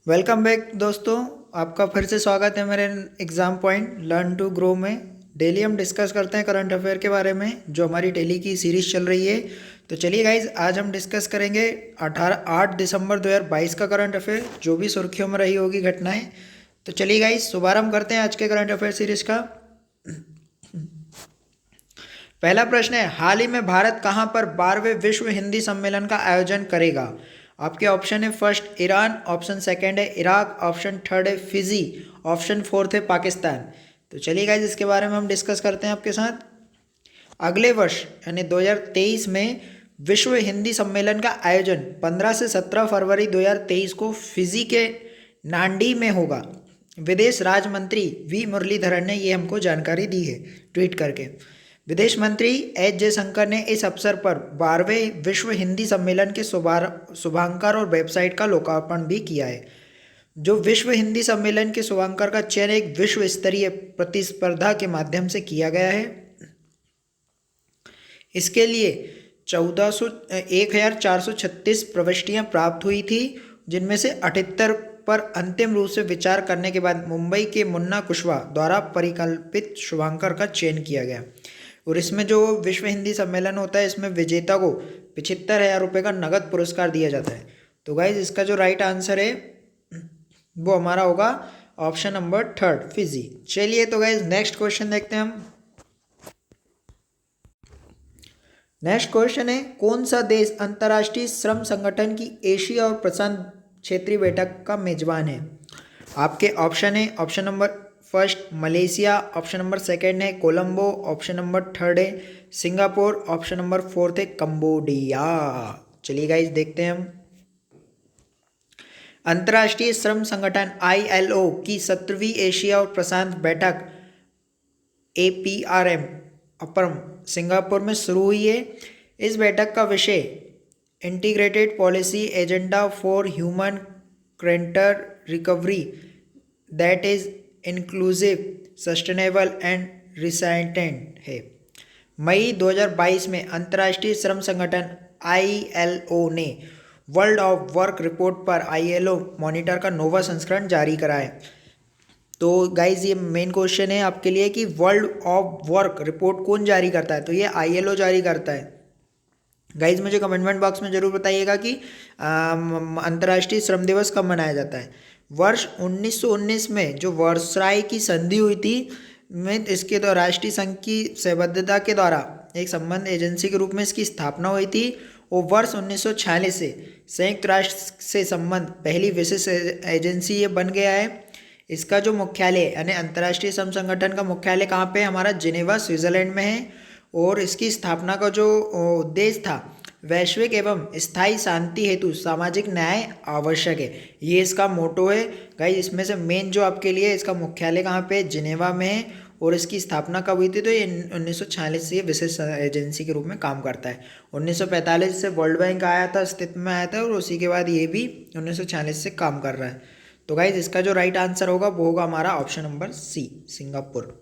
Welcome back दोस्तों। आपका फिर से स्वागत है मेरे exam point learn to grow में। डेली हम डिस्कस करते हैं करंट अफेयर के बारे में, जो हमारी डेली की सीरीज़ चल रही है। तो चलिए गाइज, आज हम डिस्कस करेंगे 8 दिसंबर 2022 का करंट अफेयर, जो भी सुर्खियों में रही होगी घटनाएं। तो चलिए गाइज, शुभारंभ करते हैं आज के करंट अफेयर सीरीज़ का। पहला प्रश्न है, हाल ही में भारत कहां पर 12वें विश्व हिंदी सम्मेलन का आयोजन करेगा? आपके ऑप्शन है फर्स्ट ईरान, ऑप्शन सेकंड है इराक, ऑप्शन थर्ड है फिजी, ऑप्शन फोर्थ है पाकिस्तान। तो चलिए गाइज, इसके बारे में हम डिस्कस करते हैं आपके साथ। अगले वर्ष यानी 2023 में विश्व हिंदी सम्मेलन का आयोजन 15 से 17 फरवरी 2023 को फिजी के नांडी में होगा। विदेश राज्य मंत्री वी मुरलीधरन ने ये हमको जानकारी दी है ट्वीट करके। विदेश मंत्री एस जयशंकर ने इस अवसर पर 12वें विश्व हिंदी सम्मेलन के शुभांकर और वेबसाइट का लोकार्पण भी किया है। जो विश्व हिंदी सम्मेलन के शुभांकर का चयन एक विश्व स्तरीय प्रतिस्पर्धा के माध्यम से किया गया है। इसके लिए 1436 प्रविष्टियां प्राप्त हुई थी, जिनमें से 78 पर अंतिम रूप से विचार करने के बाद मुंबई के मुन्ना कुशवाहा द्वारा परिकल्पित शुभांकर का चयन किया गया। और इसमें जो विश्व हिंदी सम्मेलन होता है, इसमें विजेता को 75,000 रुपये का नगद पुरस्कार दिया जाता है। तो गाइज, इसका जो राइट आंसर है वो हमारा होगा ऑप्शन नंबर थर्ड, फिजी। चलिए तो गाइज, नेक्स्ट क्वेश्चन देखते हैं हम। नेक्स्ट क्वेश्चन है, कौन सा देश अंतर्राष्ट्रीय श्रम संगठन की एशिया और प्रशांत क्षेत्रीय बैठक का मेजबान है? आपके ऑप्शन है option number first Malaysia, option number second है कोलंबो, ऑप्शन नंबर थर्ड है सिंगापुर, ऑप्शन नंबर फोर्थ है कंबोडिया। चलिए गाइस, देखते हैं हम। अंतर्राष्ट्रीय श्रम संगठन ILO की 17वीं एशिया और प्रशांत बैठक APRM अपरम सिंगापुर में शुरू हुई है। इस बैठक का विषय integrated policy agenda for human क्रेंटर recovery that is inclusive, sustainable and resilient है। मई 2022 में अंतर्राष्ट्रीय श्रम संगठन ILO ने वर्ल्ड ऑफ वर्क रिपोर्ट पर ILO मॉनिटर का नोवा संस्करण जारी करा है। तो गाइज, ये मेन क्वेश्चन है आपके लिए कि वर्ल्ड ऑफ वर्क रिपोर्ट कौन जारी करता है? तो ये ILO जारी करता है। गाइज, मुझे कमेंट बॉक्स में जरूर बताइएगा कि अंतर्राष्ट्रीय श्रम दिवस कब मनाया जाता है। वर्ष 1919 में जो वर्साई की संधि हुई थी में इसके तो राष्ट्रीय संघ की संबद्धता के द्वारा एक संबंध एजेंसी के रूप में इसकी स्थापना हुई थी। और वर्ष 1946 से संयुक्त राष्ट्र से संबंध पहली विशेष एजेंसी ये बन गया है। इसका जो मुख्यालय यानी अंतर्राष्ट्रीय श्रम संगठन का मुख्यालय कहाँ पे? हमारा जिनेवा, स्विट्जरलैंड में है। और इसकी स्थापना का जो उद्देश्य था, वैश्विक एवं स्थायी शांति हेतु सामाजिक न्याय आवश्यक है, ये इसका मोटो है। गाइस, इसमें से मेन जो आपके लिए इसका मुख्यालय कहाँ पे? जिनेवा में है। और इसकी स्थापना कब हुई थी? तो ये 1946 से ये विशेष एजेंसी के रूप में काम करता है। 1945 से वर्ल्ड बैंक आया था, अस्तित्व में आया था, और उसी के बाद ये भी 1946 से काम कर रहा है। तो गाइज, इसका जो राइट आंसर होगा वो होगा हमारा ऑप्शन नंबर सी, सिंगापुर।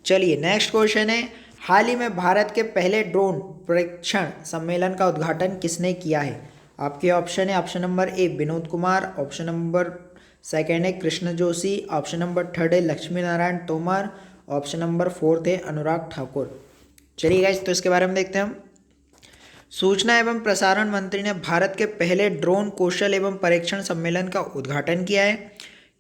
चलिए, नेक्स्ट क्वेश्चन है, हाल ही में भारत के पहले ड्रोन परीक्षण सम्मेलन का उद्घाटन किसने किया है? आपके ऑप्शन है option number A Vinod Kumar, option number second है Krishna Joshi, option number third है Lakshmi Narayan Tomar, option number fourth है अनुराग ठाकुर। चलिए गाइस, तो इसके बारे में देखते हैं हम। सूचना एवं प्रसारण मंत्री ने भारत के पहले ड्रोन कौशल एवं परीक्षण सम्मेलन का उद्घाटन किया है।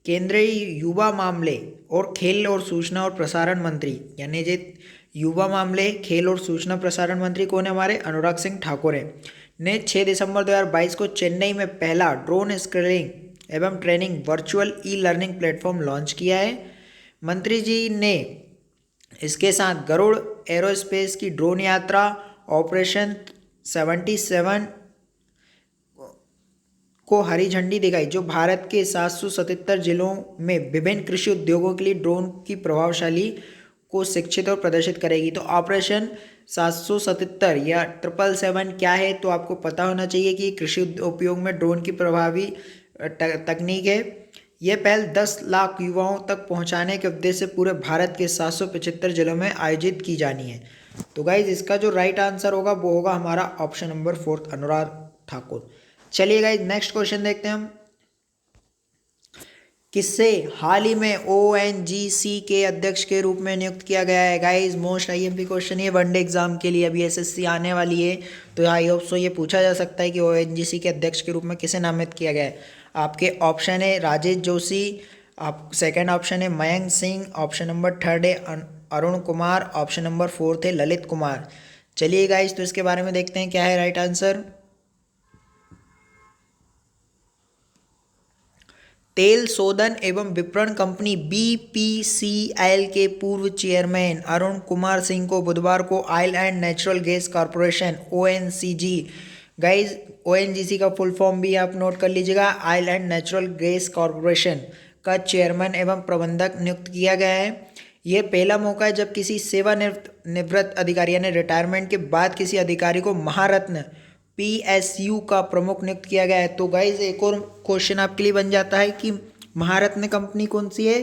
केंद्रीय युवा मामले और खेल और सूचना और प्रसारण मंत्री यानी जे युवा मामले, खेल और सूचना प्रसारण मंत्री कौन है? हमारे अनुराग सिंह ठाकुर है। ने 6 दिसंबर 2022 को चेन्नई में पहला ड्रोन स्किलिंग एवं training virtual e-learning platform launch किया है। मंत्री जी ने इसके साथ गरुड़ एरोस्पेस की ड्रोन यात्रा ऑपरेशन 77 को हरी झंडी दिखाई, जो भारत के 777 जिलों में विभिन्न कृषि उद्योगों के लिए ड्रोन की प्रभावशाली को शिक्षित और प्रदर्शित करेगी। तो ऑपरेशन 777 या 777 क्या है? तो आपको पता होना चाहिए कि कृषि उपयोग में ड्रोन की प्रभावी तकनीक है। यह पहल 10 लाख युवाओं तक पहुंचाने के उद्देश्य से पूरे भारत के 775 जिलों में आयोजित की जानी है। तो गाइज, इसका जो राइट आंसर होगा वो होगा हमारा option number fourth, Anurag Thakur. चलिए गाइज नेक्स्ट क्वेश्चन देखते हैं हम। किससे हाल ही में ONGC के अध्यक्ष के रूप में नियुक्त किया गया है? गाइज मोस्ट IMP क्वेश्चन ये वनडे एग्जाम के लिए अभी SSC आने वाली है, तो आई होप सो ये पूछा जा सकता है कि ONGC के अध्यक्ष के रूप में किसे नामित किया गया है। आपके ऑप्शन है राजेश जोशी, आप सेकंड ऑप्शन है Mayank Singh, option number third है Arun Kumar, option number fourth है ललित कुमार। चलिए गाइज तो इसके बारे में देखते हैं क्या है राइट आंसर। तेल शोधन एवं विपणन कंपनी BPCL के पूर्व चेयरमैन अरुण कुमार सिंह को बुधवार को oil and natural gas corporation ONCG, guys ONGC का फुल फॉर्म भी आप नोट कर लीजिएगा, oil and natural gas corporation का चेयरमैन एवं प्रबंधक नियुक्त किया गया है। ये पहला मौका है जब किसी सेवानिवृत्त अधिकारी यानी रिटायरमेंट के बाद किसी अधिकारी को महारत्न PSU का प्रमुख नियुक्त किया गया है। तो गाइज एक और क्वेश्चन आपके लिए बन जाता है कि महारत्न कंपनी कौन सी है।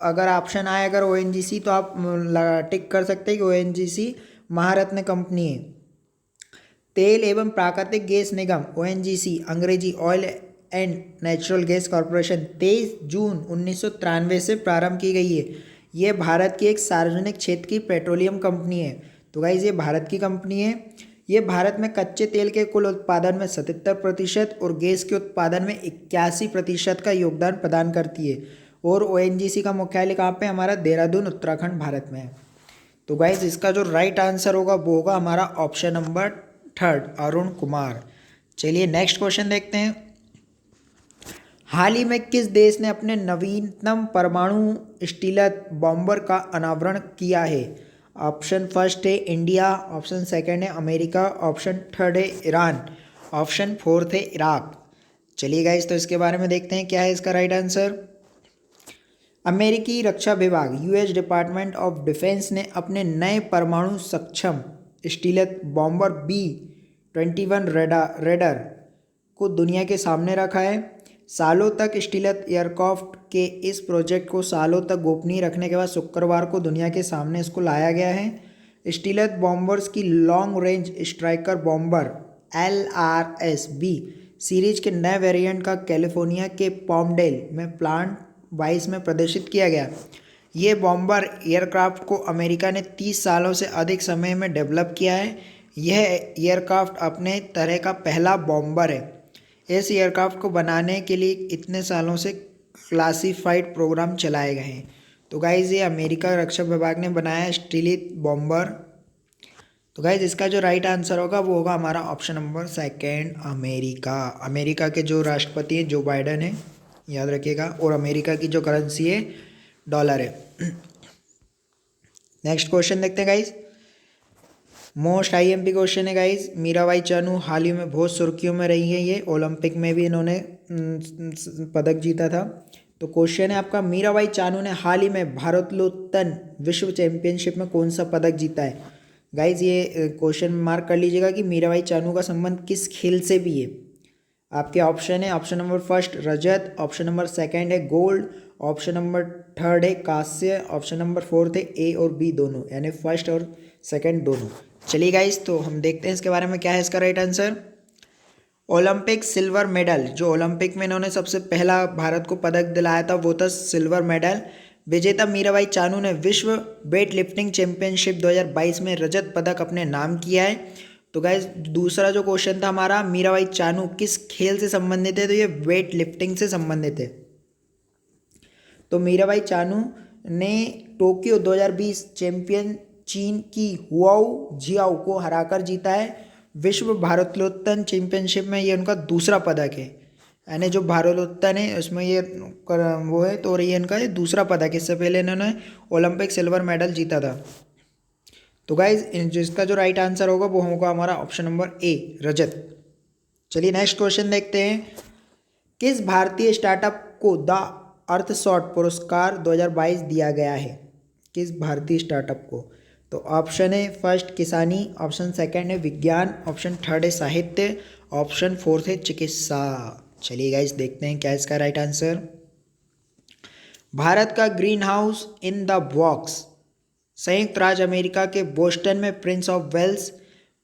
अगर ऑप्शन आए अगर ONGC तो आप टिक कर सकते हैं कि ONGC महारत्न कंपनी है। तेल एवं प्राकृतिक गैस निगम ONGC अंग्रेजी oil and natural gas corporation 23 जून 1993 से प्रारंभ की गई है। ये भारत की एक सार्वजनिक क्षेत्र की पेट्रोलियम कंपनी है। तो गाइज ये भारत की कंपनी है। ये भारत में कच्चे तेल के कुल उत्पादन में 77% और गैस के उत्पादन में 81% का योगदान प्रदान करती है। और ONGC का मुख्यालय कहाँ पे? हमारा देहरादून उत्तराखंड भारत में है। तो गाइज इसका जो राइट आंसर होगा वो होगा हमारा option number third Arun Kumar. चलिए नेक्स्ट क्वेश्चन देखते हैं। हाल ही में किस देश ने अपने नवीनतम परमाणु स्टीलथ बॉम्बर का अनावरण किया है? ऑप्शन फर्स्ट है इंडिया, ऑप्शन सेकंड है अमेरिका, ऑप्शन थर्ड है ईरान, ऑप्शन फोर्थ है इराक। चलिए गाइस तो इसके बारे में देखते हैं क्या है इसका राइट आंसर। अमेरिकी रक्षा विभाग US डिपार्टमेंट ऑफ डिफेंस ने अपने नए परमाणु सक्षम स्टीलथ बॉम्बर B-21 रेडर को दुनिया के सामने रखा है। सालों तक स्टीलथ एयरक्राफ्ट के इस प्रोजेक्ट को सालों तक गोपनीय रखने के बाद शुक्रवार को दुनिया के सामने इसको लाया गया है। स्टीलथ बॉम्बर्स की long range striker bomber LRS-B series के नए वेरिएंट का कैलिफोर्निया के पॉमडेल में प्लांट 22 में प्रदर्शित किया गया। ये बॉम्बर एयरक्राफ्ट को अमेरिका ने 30 सालों से अधिक समय में डेवलप किया है। यह एयरक्राफ्ट अपने तरह का पहला बॉम्बर है। इस एयरक्राफ्ट को बनाने के लिए इतने सालों से क्लासिफाइड प्रोग्राम चलाए गए हैं। तो गाइज ये अमेरिका रक्षा विभाग ने बनाया स्टीलथ बॉम्बर। तो गाइज इसका जो राइट आंसर होगा वो होगा हमारा option number second America. America के जो राष्ट्रपति हैं जो बाइडन है, याद रखिएगा, और अमेरिका की जो करेंसी है डॉलर है। नेक्स्ट क्वेश्चन देखते हैं गाइज। मोस्ट IMP क्वेश्चन है गाइज। मीराबाई चानू हाल ही में बहुत सुर्खियों में रही है। ये ओलंपिक में भी इन्होंने पदक जीता था। तो क्वेश्चन है आपका, मीराबाई चानू ने हाल ही में भारोत्तोलन विश्व चैंपियनशिप में कौन सा पदक जीता है? गाइज ये क्वेश्चन मार्क कर लीजिएगा कि मीराबाई चानू का संबंध किस खेल से भी है। आपके ऑप्शन है, ऑप्शन नंबर फर्स्ट रजत, ऑप्शन नंबर सेकंड है गोल्ड, ऑप्शन नंबर थर्ड है कांस्य, ऑप्शन नंबर फोर्थ है A और B दोनों, यानी फर्स्ट और सेकंड दोनों। चलिए गाइस तो हम देखते हैं इसके बारे में क्या है इसका right answer. Olympic silver medal, जो ओलंपिक में इन्होंने सबसे पहला भारत को पदक दिलाया था वो था सिल्वर मेडल। विजेता मीराबाई चानू ने विश्व वेट लिफ्टिंग चैंपियनशिप 2022 में रजत पदक अपने नाम किया है। तो गाइस दूसरा जो क्वेश्चन था हमारा, मीराबाई चानू किस खेल से संबंधित है? तो ये वेट लिफ्टिंग से संबंधित है। तो मीराबाई चानू ने टोक्यो 2020 चैंपियन चीन की हुआऊ जियाओ को हराकर जीता है। विश्व भारोत्तोलन चैंपियनशिप में ये उनका दूसरा पदक है, यानी जो भारोत्तोलन है उसमें ये वो है, तो ये इनका ये दूसरा पदक है। इससे पहले इन्होंने ओलंपिक सिल्वर मेडल जीता था। तो गाइज जिसका जो राइट आंसर होगा वो होगा हमारा ऑप्शन नंबर A रजत। चलिए नेक्स्ट क्वेश्चन देखते हैं। किस भारतीय स्टार्टअप को द अर्थशॉट पुरस्कार 2022 दिया गया है? किस भारतीय स्टार्टअप को? तो ऑप्शन है फर्स्ट किसानी, ऑप्शन सेकंड है विज्ञान, ऑप्शन थर्ड है साहित्य, ऑप्शन फोर्थ है चिकित्सा। चलिए गाइस देखते हैं क्या इसका राइट आंसर। भारत का green house in the box संयुक्त राज्य अमेरिका के बोस्टन में Prince of Wales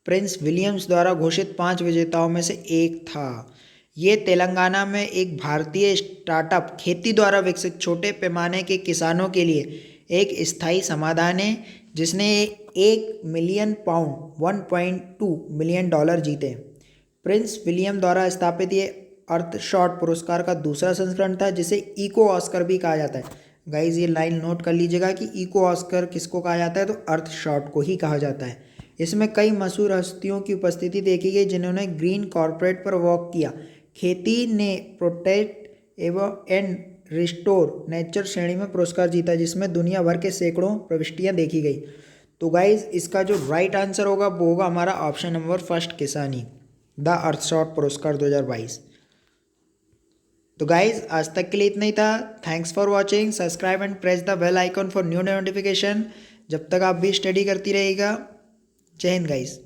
Prince Williams द्वारा घोषित 5 विजेताओं में से एक था। ये तेलंगाना में एक भारतीय स्टार्टअप खेती द्वारा विकसित छोटे पैमाने के किसानों के लिए एक स्थायी समाधान है जिसने 1 मिलियन पाउंड $1.2 मिलियन जीते। प्रिंस विलियम द्वारा स्थापित ये अर्थशॉट पुरस्कार का दूसरा संस्करण था जिसे इको ऑस्कर भी कहा जाता है। गाइज ये लाइन नोट कर लीजिएगा कि इको ऑस्कर किसको कहा जाता है, तो अर्थशॉट को ही कहा जाता है। इसमें कई मशहूर हस्तियों की उपस्थिति देखी गई जिन्होंने ग्रीन कॉर्पोरेट पर वर्क किया। खेती ने प्रोटेक्ट एवं एंड रिस्टोर नेचर श्रेणी में पुरस्कार जीता जिसमें दुनिया भर के सैकड़ों प्रविष्टियां देखी गई। तो गाइज इसका जो राइट आंसर होगा वो होगा हमारा ऑप्शन नंबर फर्स्ट, किसानी, द अर्थशॉट पुरस्कार 2022। तो गाइज आज तक के लिए इतना ही था। Thanks for watching, subscribe and press the bell icon for new notification. जब तक आप भी स्टडी करती रहेगा। जय हिंद गाइज।